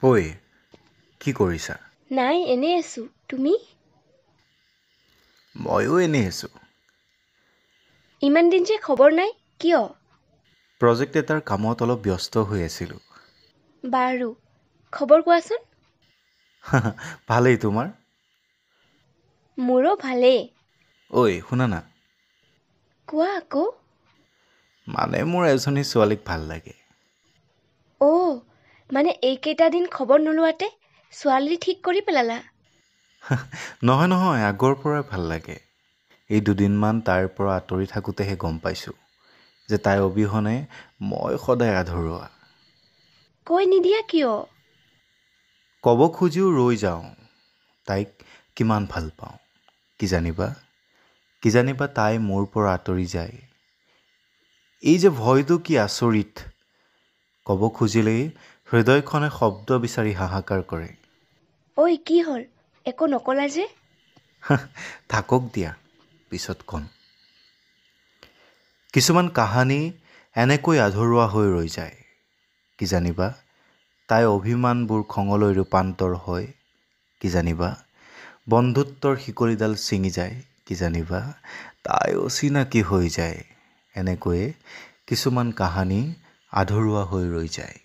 ঐ কি কৰিছা? নাই এনেই আছোঁ। তুমি? ময়ো এনেই আছোঁ। ইমান দিন যে খবৰ নাই, কিয়? প্ৰজেক্ট এটাৰ কামত অলপ ব্যস্ত হৈ আছিলোঁ। বাৰু, খবৰ কোৱাচোন? ভালেই, তোমাৰ? মোৰো ভালেই। ঐ শুনা না, কোৱা আকৌ। মানে মোৰ এজনী ছোৱালীক ভাল লাগে। অ', মানে এইকেইটা দিন খবৰ নোলোৱাতে ছোৱালী ঠিক কৰি পেলালা? নহয় নহয়, আগৰ পৰাই ভাল লাগে। এই দুদিনমান তাইৰ পৰা আঁতৰি থাকোঁতেহে গম পাইছোঁ যে তাইৰ অবিহনে মই সদায় আধৰুৱা। কৈ নিদিয়া কিয়? ক'ব খুজিও ৰৈ যাওঁ, তাইক কিমান ভাল পাওঁ। কিজানিবা তাই মোৰ পৰা আঁতৰি যায়। এই যে ভয়টো কি আচৰিত। ক'ব খুজিলেই হৃদয়খনে শব্দ বিচাৰি হাহাকাৰ কৰে। ঐ কি হ'ল? একো নকলা যে? থাকক দিয়া, পিছত ক'ম। কিছুমান কাহানী এনেকৈ আধৰুৱা হৈ ৰৈ যায়। কিজানিবা তাইৰ অভিমানবোৰ খঙলৈ ৰূপান্তৰ হয়। কিজানিবা বন্ধুত্বৰ শিকলিডাল ছিঙি যায়। কিজানিবা তাই অচিনাকি হৈ যায়। এনেকৈয়ে কিছুমান কাহানী আধৰুৱা হৈ ৰৈ যায়।